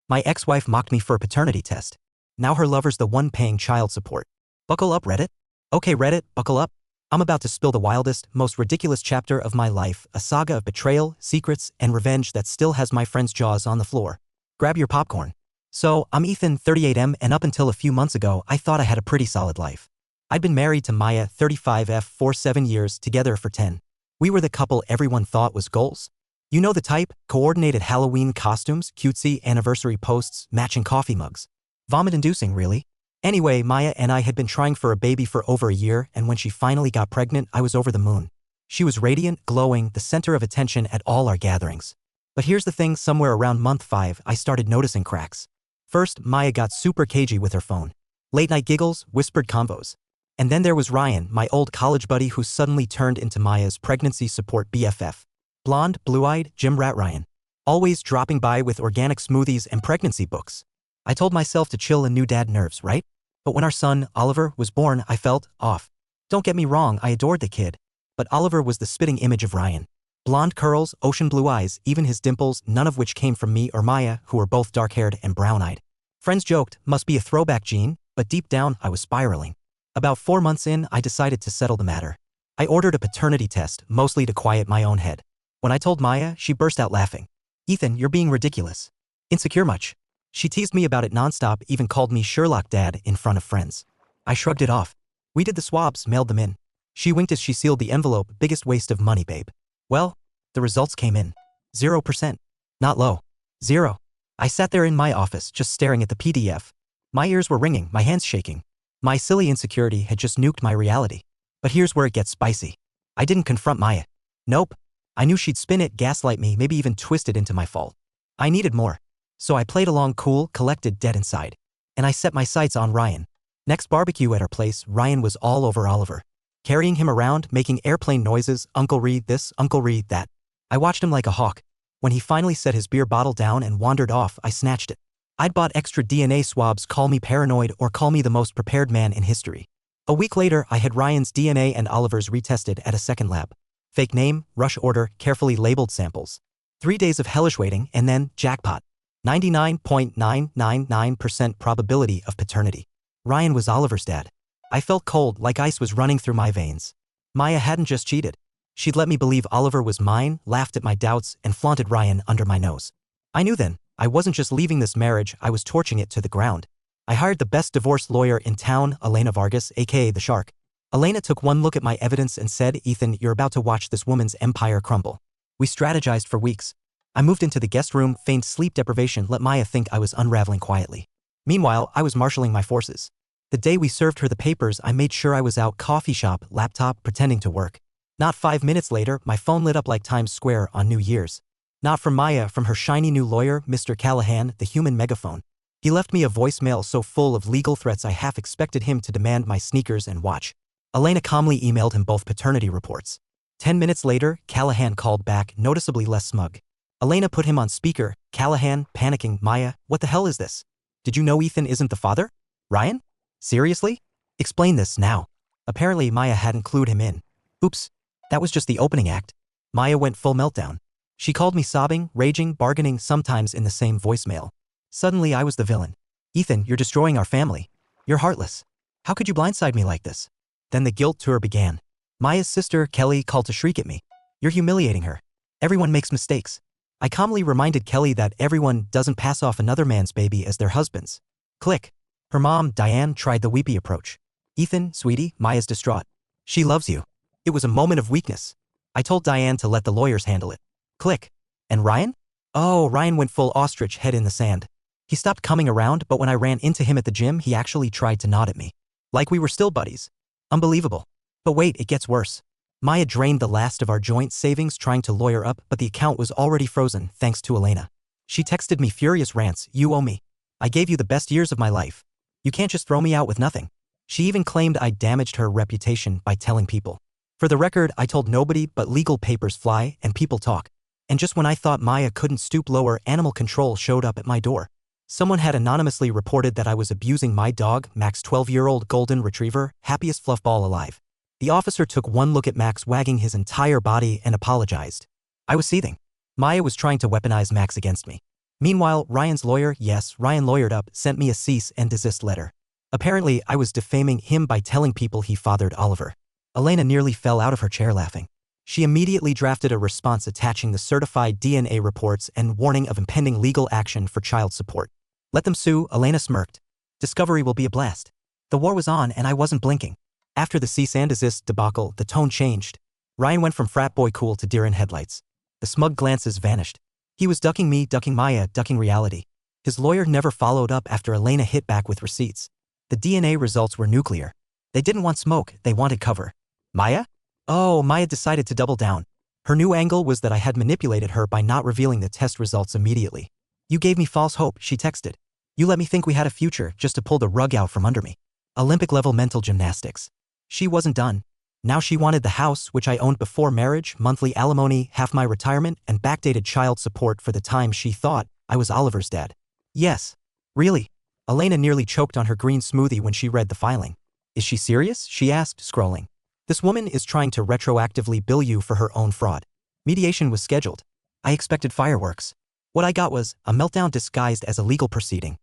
My ex-wife mocked me for a paternity test. Now her lover's the one paying child support. Buckle up, Reddit. Okay, Reddit, buckle up. I'm about to spill the wildest, most ridiculous chapter of my life, a saga of betrayal, secrets, and revenge that still has my friend's jaws on the floor. Grab your popcorn. So, I'm Ethan, 38M, and up until a few months ago, I thought I had a pretty solid life. I'd been married to Maya, 35F, for 7 years, together for 10. We were the couple everyone thought was goals. You know the type: coordinated Halloween costumes, cutesy anniversary posts, matching coffee mugs. Vomit-inducing, really. Anyway, Maya and I had been trying for a baby for over a year, and when she finally got pregnant, I was over the moon. She was radiant, glowing, the center of attention at all our gatherings. But here's the thing: somewhere around month 5, I started noticing cracks. First, Maya got super cagey with her phone. Late-night giggles, whispered convos. And then there was Ryan, my old college buddy who suddenly turned into Maya's pregnancy support BFF. Blonde, blue-eyed, gym rat Ryan. Always dropping by with organic smoothies and pregnancy books. I told myself to chill and new dad nerves, right? But when our son, Oliver, was born, I felt off. Don't get me wrong, I adored the kid. But Oliver was the spitting image of Ryan. Blonde curls, ocean blue eyes, even his dimples, none of which came from me or Maya, who were both dark-haired and brown-eyed. Friends joked, must be a throwback gene, but deep down, I was spiraling. About 4 months in, I decided to settle the matter. I ordered a paternity test, mostly to quiet my own head. When I told Maya, she burst out laughing. Ethan, you're being ridiculous. Insecure much? She teased me about it nonstop, even called me Sherlock Dad in front of friends. I shrugged it off. We did the swabs, mailed them in. She winked as she sealed the envelope. Biggest waste of money, babe. Well, the results came in. 0%. Not low. 0. I sat there in my office, just staring at the PDF. My ears were ringing, my hands shaking. My silly insecurity had just nuked my reality. But here's where it gets spicy. I didn't confront Maya. Nope. I knew she'd spin it, gaslight me, maybe even twist it into my fault. I needed more. So I played along cool, collected, dead inside. And I set my sights on Ryan. Next barbecue at our place, Ryan was all over Oliver. Carrying him around, making airplane noises, Uncle read this, Uncle read that. I watched him like a hawk. When he finally set his beer bottle down and wandered off, I snatched it. I'd bought extra DNA swabs, call me paranoid or call me the most prepared man in history. A week later, I had Ryan's DNA and Oliver's retested at a second lab. Fake name, rush order, carefully labeled samples. 3 days of hellish waiting, and then, jackpot. 99.999% probability of paternity. Ryan was Oliver's dad. I felt cold, like ice was running through my veins. Maya hadn't just cheated. She'd let me believe Oliver was mine, laughed at my doubts, and flaunted Ryan under my nose. I knew then, I wasn't just leaving this marriage, I was torching it to the ground. I hired the best divorce lawyer in town, Elena Vargas, aka the Shark. Elena took one look at my evidence and said, Ethan, you're about to watch this woman's empire crumble. We strategized for weeks. I moved into the guest room, feigned sleep deprivation, let Maya think I was unraveling quietly. Meanwhile, I was marshaling my forces. The day we served her the papers, I made sure I was out, coffee shop, laptop, pretending to work. Not 5 minutes later, my phone lit up like Times Square on New Year's. Not from Maya, from her shiny new lawyer, Mr. Callahan, the human megaphone. He left me a voicemail so full of legal threats I half expected him to demand my sneakers and watch. Elena calmly emailed him both paternity reports. 10 minutes later, Callahan called back, noticeably less smug. Elena put him on speaker. Callahan, panicking, Maya, what the hell is this? Did you know Ethan isn't the father? Ryan? Seriously? Explain this now. Apparently Maya hadn't clued him in. Oops. That was just the opening act. Maya went full meltdown. She called me sobbing, raging, bargaining, sometimes in the same voicemail. Suddenly I was the villain. Ethan, you're destroying our family. You're heartless. How could you blindside me like this? Then the guilt tour began. Maya's sister, Kelly, called to shriek at me. You're humiliating her. Everyone makes mistakes. I calmly reminded Kelly that everyone doesn't pass off another man's baby as their husband's. Click. Her mom, Diane, tried the weepy approach. Ethan, sweetie, Maya's distraught. She loves you. It was a moment of weakness. I told Diane to let the lawyers handle it. Click. And Ryan? Oh, Ryan went full ostrich, head in the sand. He stopped coming around, but when I ran into him at the gym, he actually tried to nod at me. Like we were still buddies. Unbelievable. But wait, it gets worse. Maya drained the last of our joint savings trying to lawyer up, but the account was already frozen, thanks to Elena. She texted me furious rants, you owe me. I gave you the best years of my life. You can't just throw me out with nothing. She even claimed I damaged her reputation by telling people. For the record, I told nobody, but legal papers fly and people talk. And just when I thought Maya couldn't stoop lower, animal control showed up at my door. Someone had anonymously reported that I was abusing my dog, Max, 12-year-old golden retriever, happiest fluffball alive. The officer took one look at Max, wagging his entire body, and apologized. I was seething. Maya was trying to weaponize Max against me. Meanwhile, Ryan's lawyer, yes, Ryan lawyered up, sent me a cease and desist letter. Apparently, I was defaming him by telling people he fathered Oliver. Elena nearly fell out of her chair laughing. She immediately drafted a response attaching the certified DNA reports and warning of impending legal action for child support. Let them sue, Elena smirked. Discovery will be a blast. The war was on and I wasn't blinking. After the cease and desist debacle, the tone changed. Ryan went from frat boy cool to deer in headlights. The smug glances vanished. He was ducking me, ducking Maya, ducking reality. His lawyer never followed up after Elena hit back with receipts. The DNA results were nuclear. They didn't want smoke, they wanted cover. Maya? Oh, Maya decided to double down. Her new angle was that I had manipulated her by not revealing the test results immediately. You gave me false hope, she texted. You let me think we had a future just to pull the rug out from under me. Olympic-level mental gymnastics. She wasn't done. Now she wanted the house, which I owned before marriage, monthly alimony, half my retirement, and backdated child support for the time she thought I was Oliver's dad. Yes. Really? Elena nearly choked on her green smoothie when she read the filing. Is she serious? She asked, scrolling. This woman is trying to retroactively bill you for her own fraud. Mediation was scheduled. I expected fireworks. What I got was a meltdown disguised as a legal proceeding.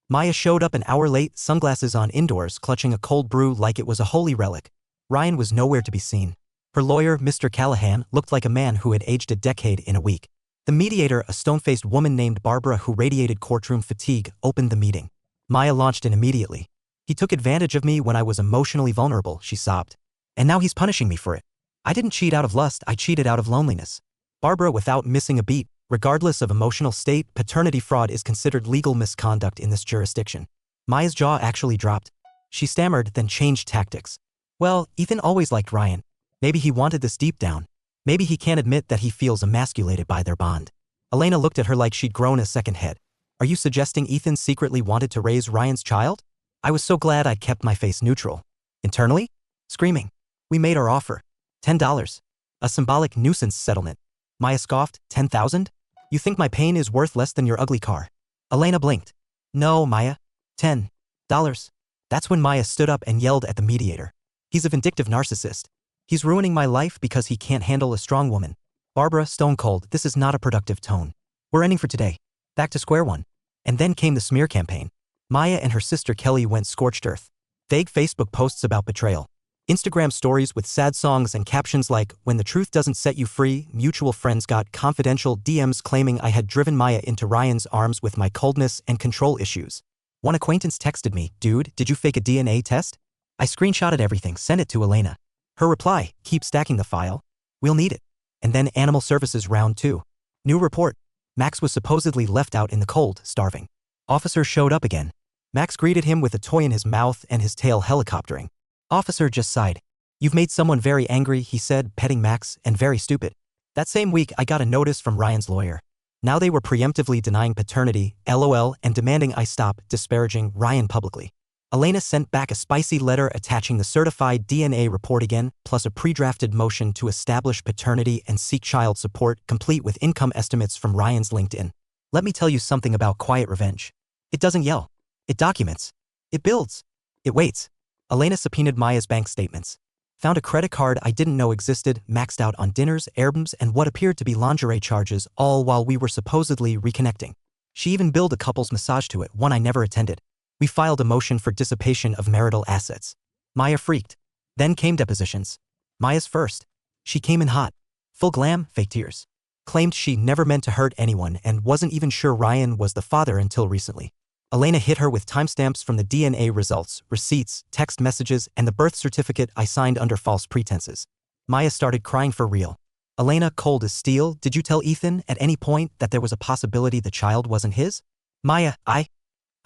Maya showed up an hour late, sunglasses on indoors, clutching a cold brew like it was a holy relic. Ryan was nowhere to be seen. Her lawyer, Mr. Callahan, looked like a man who had aged a decade in a week. The mediator, a stone-faced woman named Barbara who radiated courtroom fatigue, opened the meeting. Maya launched in immediately. He took advantage of me when I was emotionally vulnerable, she sobbed. And now he's punishing me for it. I didn't cheat out of lust, I cheated out of loneliness. Barbara, without missing a beat, regardless of emotional state, paternity fraud is considered legal misconduct in this jurisdiction. Maya's jaw actually dropped. She stammered, then changed tactics. Well, Ethan always liked Ryan. Maybe he wanted this deep down. Maybe he can't admit that he feels emasculated by their bond. Elena looked at her like she'd grown a second head. Are you suggesting Ethan secretly wanted to raise Ryan's child? I was so glad I kept my face neutral. Internally? Screaming. We made our offer. $10. A symbolic nuisance settlement. Maya scoffed. 10,000? You think my pain is worth less than your ugly car? Elena blinked. No, Maya. $10. That's when Maya stood up and yelled at the mediator. He's a vindictive narcissist. He's ruining my life because he can't handle a strong woman. Barbara, stone cold, this is not a productive tone. We're ending for today. Back to square one. And then came the smear campaign. Maya and her sister Kelly went scorched earth. Vague Facebook posts about betrayal. Instagram stories with sad songs and captions like, when the truth doesn't set you free, mutual friends got confidential DMs claiming I had driven Maya into Ryan's arms with my coldness and control issues. One acquaintance texted me, dude, did you fake a DNA test? I screenshotted everything, sent it to Elena. Her reply, keep stacking the file. We'll need it. And then Animal Services round 2. New report. Max was supposedly left out in the cold, starving. Officer showed up again. Max greeted him with a toy in his mouth and his tail helicoptering. Officer just sighed. You've made someone very angry, he said, petting Max, and very stupid. That same week, I got a notice from Ryan's lawyer. Now they were preemptively denying paternity, LOL, and demanding I stop disparaging Ryan publicly. Elena sent back a spicy letter attaching the certified DNA report again, plus a pre-drafted motion to establish paternity and seek child support, complete with income estimates from Ryan's LinkedIn. Let me tell you something about quiet revenge. It doesn't yell. It documents. It builds. It waits. Elena subpoenaed Maya's bank statements. Found a credit card I didn't know existed, maxed out on dinners, Airbnbs, and what appeared to be lingerie charges, all while we were supposedly reconnecting. She even billed a couple's massage to it, one I never attended. We filed a motion for dissipation of marital assets. Maya freaked. Then came depositions. Maya's first. She came in hot. Full glam, fake tears. Claimed she never meant to hurt anyone and wasn't even sure Ryan was the father until recently. Elena hit her with timestamps from the DNA results, receipts, text messages, and the birth certificate I signed under false pretenses. Maya started crying for real. Elena, cold as steel, did you tell Ethan at any point that there was a possibility the child wasn't his? Maya, I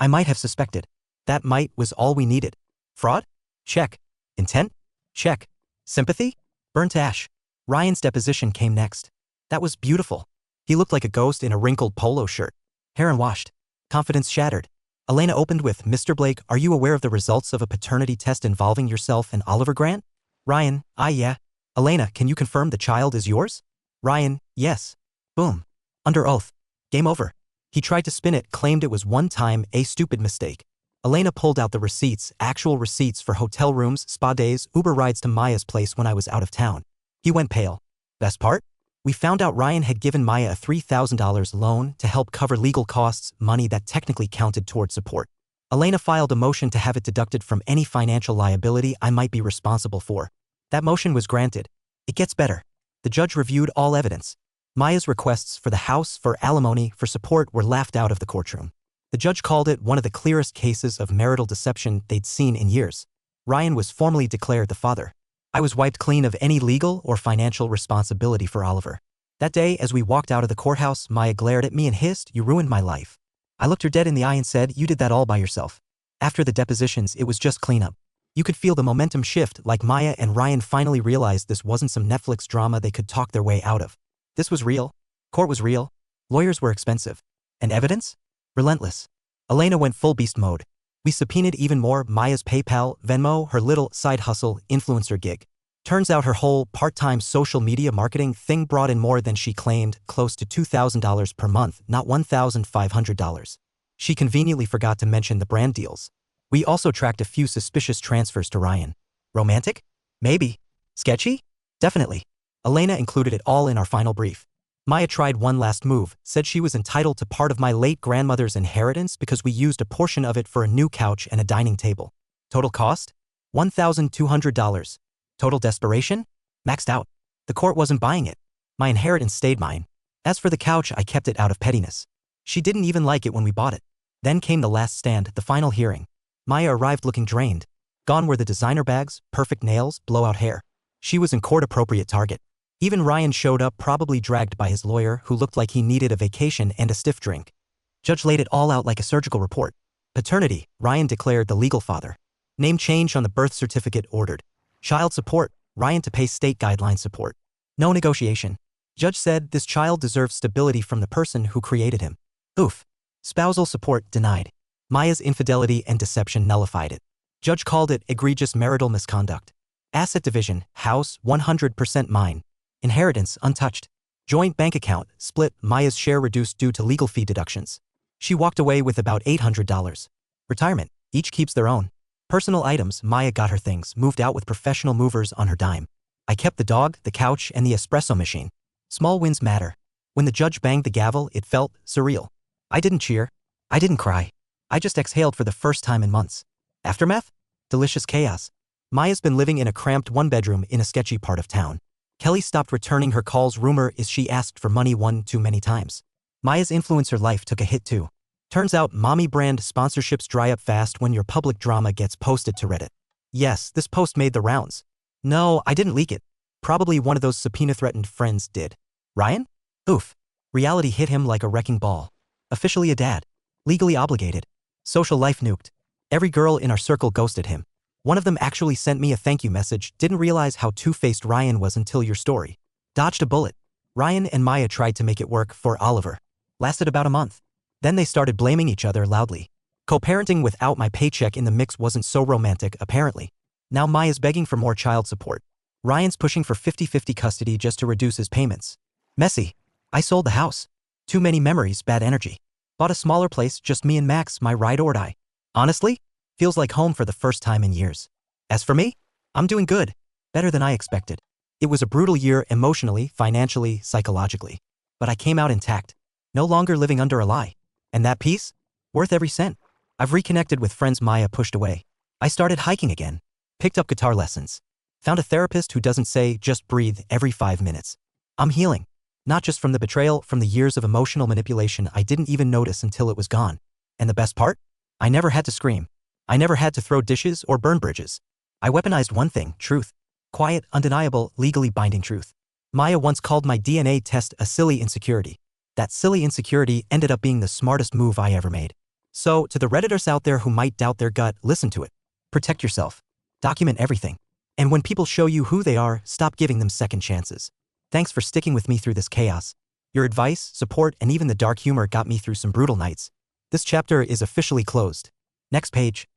might have suspected. That might was all we needed. Fraud? Check. Intent? Check. Sympathy? Burnt ash. Ryan's deposition came next. That was beautiful. He looked like a ghost in a wrinkled polo shirt. Hair unwashed. Confidence shattered. Elena opened with, Mr. Blake, are you aware of the results of a paternity test involving yourself and Oliver Grant? Ryan, yeah. Elena, can you confirm the child is yours? Ryan, yes. Boom. Under oath. Game over. He tried to spin it, claimed it was one time, a stupid mistake. Elena pulled out the receipts, actual receipts for hotel rooms, spa days, Uber rides to Maya's place when I was out of town. He went pale. Best part? We found out Ryan had given Maya a $3,000 loan to help cover legal costs, money that technically counted toward support. Elena filed a motion to have it deducted from any financial liability I might be responsible for. That motion was granted. It gets better. The judge reviewed all evidence. Maya's requests for the house, for alimony, for support were laughed out of the courtroom. The judge called it one of the clearest cases of marital deception they'd seen in years. Ryan was formally declared the father. I was wiped clean of any legal or financial responsibility for Oliver. That day, as we walked out of the courthouse, Maya glared at me and hissed, "You ruined my life." I looked her dead in the eye and said, "You did that all by yourself." After the depositions, it was just cleanup. You could feel the momentum shift, like Maya and Ryan finally realized this wasn't some Netflix drama they could talk their way out of. This was real. Court was real. Lawyers were expensive. And evidence? Relentless. Elena went full beast mode. We subpoenaed even more: Maya's PayPal, Venmo, her little side hustle, influencer gig. Turns out her whole part-time social media marketing thing brought in more than she claimed, close to $2,000 per month, not $1,500. She conveniently forgot to mention the brand deals. We also tracked a few suspicious transfers to Ryan. Romantic? Maybe. Sketchy? Definitely. Elena included it all in our final brief. Maya tried one last move, said she was entitled to part of my late grandmother's inheritance because we used a portion of it for a new couch and a dining table. Total cost? $1,200. Total desperation? Maxed out. The court wasn't buying it. My inheritance stayed mine. As for the couch, I kept it out of pettiness. She didn't even like it when we bought it. Then came the last stand, the final hearing. Maya arrived looking drained. Gone were the designer bags, perfect nails, blowout hair. She was in court-appropriate target. Even Ryan showed up, probably dragged by his lawyer, who looked like he needed a vacation and a stiff drink. Judge laid it all out like a surgical report. Paternity, Ryan declared the legal father. Name change on the birth certificate ordered. Child support, Ryan to pay state guideline support. No negotiation. Judge said this child deserves stability from the person who created him. Oof. Spousal support denied. Maya's infidelity and deception nullified it. Judge called it egregious marital misconduct. Asset division, house, 100% mine. Inheritance, untouched. Joint bank account, split, Maya's share reduced due to legal fee deductions. She walked away with about $800. Retirement, each keeps their own. Personal items, Maya got her things, moved out with professional movers on her dime. I kept the dog, the couch, and the espresso machine. Small wins matter. When the judge banged the gavel, it felt surreal. I didn't cheer. I didn't cry. I just exhaled for the first time in months. Aftermath? Delicious chaos. Maya's been living in a cramped one-bedroom in a sketchy part of town. Kelly stopped returning her calls. Rumor is she asked for money one too many times. Maya's influencer life took a hit too. Turns out mommy brand sponsorships dry up fast when your public drama gets posted to Reddit. Yes, this post made the rounds. No, I didn't leak it. Probably one of those subpoena-threatened friends did. Ryan? Oof. Reality hit him like a wrecking ball. Officially a dad. Legally obligated. Social life nuked. Every girl in our circle ghosted him. One of them actually sent me a thank you message. Didn't realize how two-faced Ryan was until your story. Dodged a bullet. Ryan and Maya tried to make it work for Oliver. Lasted about a month. Then they started blaming each other loudly. Co-parenting without my paycheck in the mix wasn't so romantic, apparently. Now Maya's begging for more child support. Ryan's pushing for 50-50 custody just to reduce his payments. Messy. I sold the house. Too many memories, bad energy. Bought a smaller place, just me and Max, my ride or die. Honestly? Feels like home for the first time in years. As for me? I'm doing good. Better than I expected. It was a brutal year emotionally, financially, psychologically. But I came out intact. No longer living under a lie. And that peace? Worth every cent. I've reconnected with friends Maya pushed away. I started hiking again. Picked up guitar lessons. Found a therapist who doesn't say, just breathe, every 5 minutes. I'm healing. Not just from the betrayal, from the years of emotional manipulation I didn't even notice until it was gone. And the best part? I never had to scream. I never had to throw dishes or burn bridges. I weaponized one thing, truth. Quiet, undeniable, legally binding truth. Maya once called my DNA test a silly insecurity. That silly insecurity ended up being the smartest move I ever made. So, to the Redditors out there who might doubt their gut, listen to it. Protect yourself. Document everything. And when people show you who they are, stop giving them second chances. Thanks for sticking with me through this chaos. Your advice, support, and even the dark humor got me through some brutal nights. This chapter is officially closed. Next page.